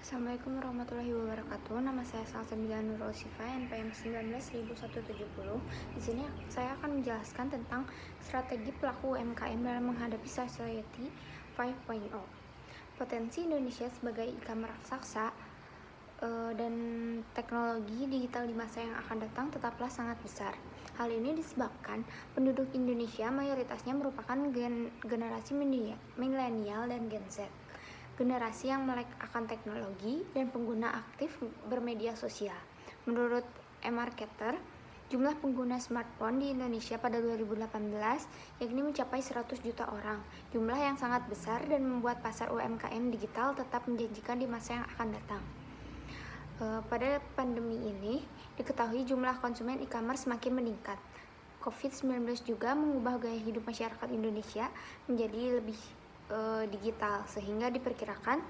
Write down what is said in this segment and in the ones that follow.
Assalamualaikum warahmatullahi wabarakatuh. Nama saya Salsabila Nurul Sifa, NPM 19.170. Di sini saya akan menjelaskan tentang strategi pelaku UMKM dalam menghadapi Society 5.0. Potensi Indonesia sebagai e-commerce raksasa dan teknologi digital di masa yang akan datang tetaplah sangat besar. Hal ini disebabkan penduduk Indonesia mayoritasnya merupakan generasi milenial dan Gen Z. Generasi yang melek akan teknologi dan pengguna aktif bermedia sosial. Menurut eMarketer, jumlah pengguna smartphone di Indonesia pada 2018 yakni mencapai 100 juta orang. Jumlah yang sangat besar dan membuat pasar UMKM digital tetap menjanjikan di masa yang akan datang. Pada pandemi ini, diketahui jumlah konsumen e-commerce semakin meningkat. COVID-19 juga mengubah gaya hidup masyarakat Indonesia menjadi lebih digital, sehingga diperkirakan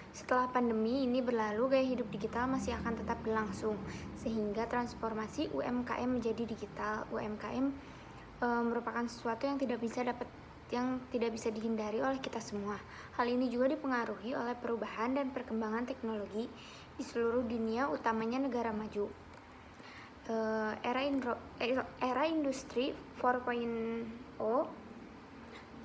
setelah pandemi ini berlalu, gaya hidup digital masih akan tetap berlangsung, sehingga transformasi UMKM menjadi digital. UMKM merupakan sesuatu yang tidak bisa dihindari oleh kita semua. Hal ini juga dipengaruhi oleh perubahan dan perkembangan teknologi di seluruh dunia, utamanya negara maju. Era industri 4.0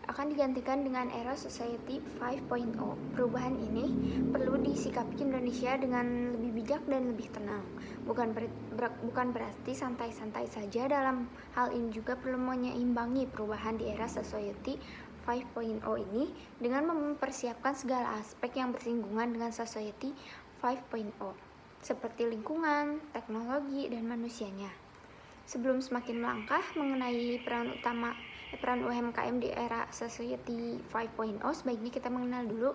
akan digantikan dengan era Society 5.0. Perubahan ini perlu disikapi Indonesia dengan lebih bijak dan lebih tenang. Bukan berarti santai-santai saja. Dalam hal ini juga perlu menyeimbangi perubahan di era Society 5.0 ini dengan mempersiapkan segala aspek yang bersinggungan dengan Society 5.0, seperti lingkungan, teknologi, dan manusianya. Sebelum semakin melangkah mengenai peran UMKM di era Society 5.0, sebaiknya kita mengenal dulu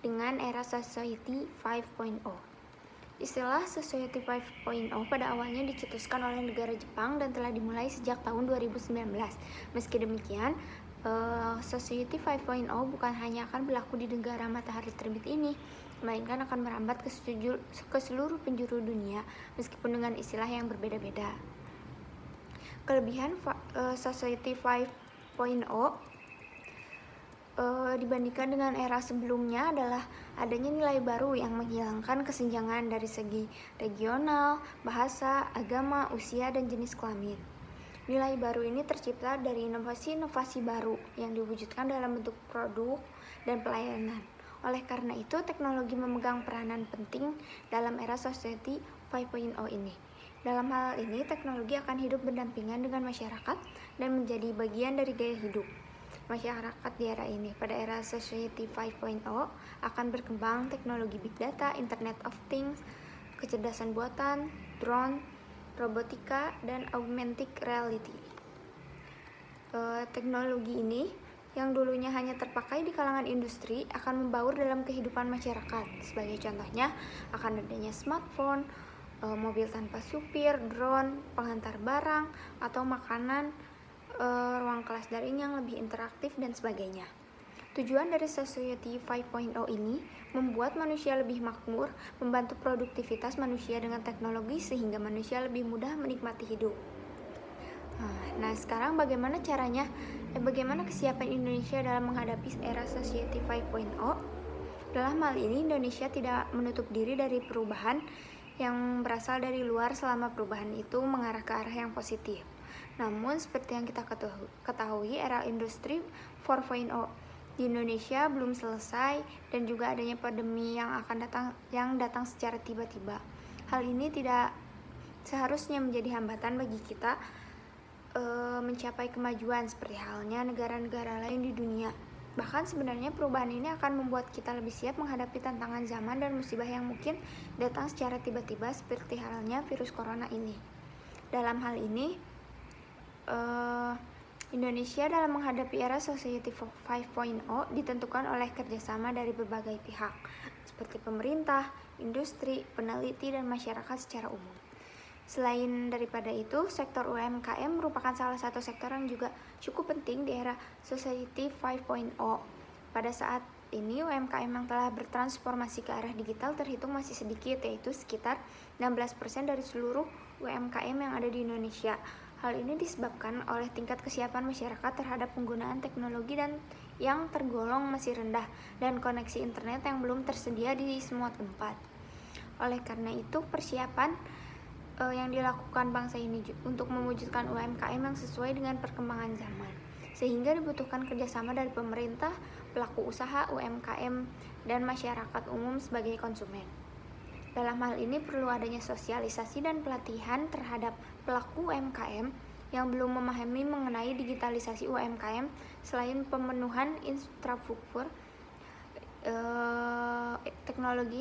dengan era Society 5.0. Istilah Society 5.0 pada awalnya dicetuskan oleh negara Jepang dan telah dimulai sejak tahun 2019. Meski demikian, Society 5.0 bukan hanya akan berlaku di negara matahari terbit ini, melainkan akan merambat ke seluruh penjuru dunia, meskipun dengan istilah yang berbeda-beda. Kelebihan Society 5.0 dibandingkan dengan era sebelumnya adalah adanya nilai baru yang menghilangkan kesenjangan dari segi regional, bahasa, agama, usia, dan jenis kelamin. Nilai baru ini tercipta dari inovasi-inovasi baru yang diwujudkan dalam bentuk produk dan pelayanan. Oleh karena itu, teknologi memegang peranan penting dalam era Society 5.0 ini. Dalam hal ini, teknologi akan hidup berdampingan dengan masyarakat dan menjadi bagian dari gaya hidup masyarakat di era ini. Pada era Society 5.0 akan berkembang teknologi big data, Internet of Things, kecerdasan buatan, drone, robotika, dan augmented reality. Teknologi ini yang dulunya hanya terpakai di kalangan industri akan membaur dalam kehidupan masyarakat. Sebagai contohnya, akan adanya smartphone, mobil tanpa supir, drone, penghantar barang atau makanan, ruang kelas daring yang lebih interaktif, dan sebagainya. Tujuan dari Society 5.0 ini membuat manusia lebih makmur, membantu produktivitas manusia dengan teknologi sehingga manusia lebih mudah menikmati hidup. Nah, sekarang bagaimana caranya? Bagaimana kesiapan Indonesia dalam menghadapi era Society 5.0? Dalam hal ini, Indonesia tidak menutup diri dari perubahan yang berasal dari luar selama perubahan itu mengarah ke arah yang positif. Namun, seperti yang kita ketahui, era industri 4.0 di Indonesia belum selesai dan juga adanya pandemi yang datang secara tiba-tiba. Hal ini tidak seharusnya menjadi hambatan bagi kita mencapai kemajuan seperti halnya negara-negara lain di dunia. Bahkan sebenarnya perubahan ini akan membuat kita lebih siap menghadapi tantangan zaman dan musibah yang mungkin datang secara tiba-tiba seperti halnya virus corona ini. Dalam hal ini, Indonesia dalam menghadapi era Society 5.0 ditentukan oleh kerjasama dari berbagai pihak, seperti pemerintah, industri, peneliti, dan masyarakat secara umum. Selain daripada itu, sektor UMKM merupakan salah satu sektor yang juga cukup penting di era Society 5.0. Pada saat ini, UMKM yang telah bertransformasi ke arah digital terhitung masih sedikit, yaitu sekitar 16% dari seluruh UMKM yang ada di Indonesia. Hal ini disebabkan oleh tingkat kesiapan masyarakat terhadap penggunaan teknologi dan yang tergolong masih rendah dan koneksi internet yang belum tersedia di semua tempat. Oleh karena itu, persiapan yang dilakukan bangsa ini untuk mewujudkan UMKM yang sesuai dengan perkembangan zaman, sehingga dibutuhkan kerjasama dari pemerintah, pelaku usaha, UMKM, dan masyarakat umum sebagai konsumen. Dalam hal ini perlu adanya sosialisasi dan pelatihan terhadap pelaku UMKM yang belum memahami mengenai digitalisasi UMKM selain pemenuhan infrastruktur teknologi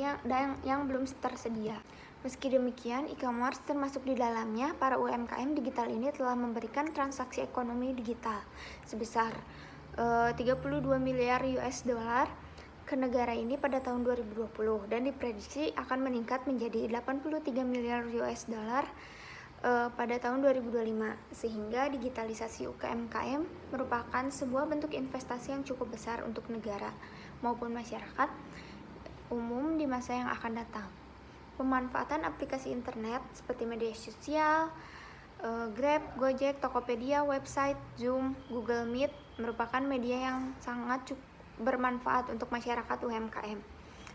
yang belum tersedia. Meski demikian, e-commerce termasuk di dalamnya, para UMKM digital ini telah memberikan transaksi ekonomi digital sebesar 32 miliar US dollar ke negara ini pada tahun 2020 dan diprediksi akan meningkat menjadi 83 miliar US dollar pada tahun 2025, sehingga digitalisasi UMKM merupakan sebuah bentuk investasi yang cukup besar untuk negara maupun masyarakat umum di masa yang akan datang. Pemanfaatan aplikasi internet seperti media sosial, Grab, Gojek, Tokopedia, website, Zoom, Google Meet merupakan media yang sangat bermanfaat untuk masyarakat UMKM.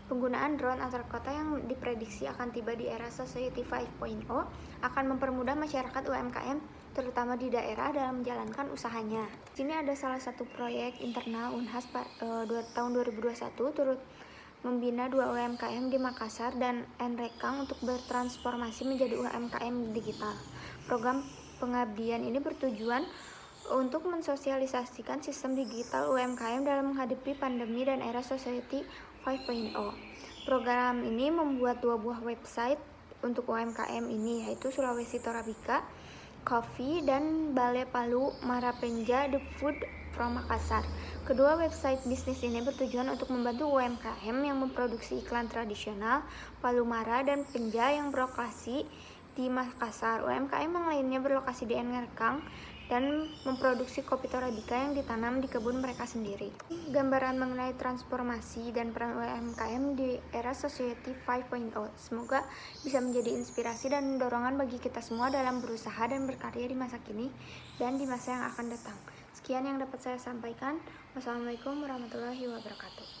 Penggunaan drone antar kota yang diprediksi akan tiba di era Society 5.0 akan mempermudah masyarakat UMKM terutama di daerah dalam menjalankan usahanya. Di sini ada salah satu proyek internal Unhas tahun 2021 turut membina 2 UMKM di Makassar dan Nrekang untuk bertransformasi menjadi UMKM digital. Program pengabdian ini bertujuan untuk mensosialisasikan sistem digital UMKM dalam menghadapi pandemi dan era Society 5.0. Program ini membuat 2 buah website untuk UMKM ini, yaitu Sulawesi Torabika Coffee dan Bale Palu Marapenja The Food from Makassar. Kedua website bisnis ini bertujuan untuk membantu UMKM yang memproduksi iklan tradisional Palumara dan Penja yang berlokasi di Makassar. UMKM yang lainnya berlokasi di Nrekang dan memproduksi kopi Torabika yang ditanam di kebun mereka sendiri. Gambaran mengenai transformasi dan peran UMKM di era Society 5.0 semoga bisa menjadi inspirasi dan dorongan bagi kita semua dalam berusaha dan berkarya di masa kini dan di masa yang akan datang. Sekian yang dapat saya sampaikan. Wassalamualaikum warahmatullahi wabarakatuh.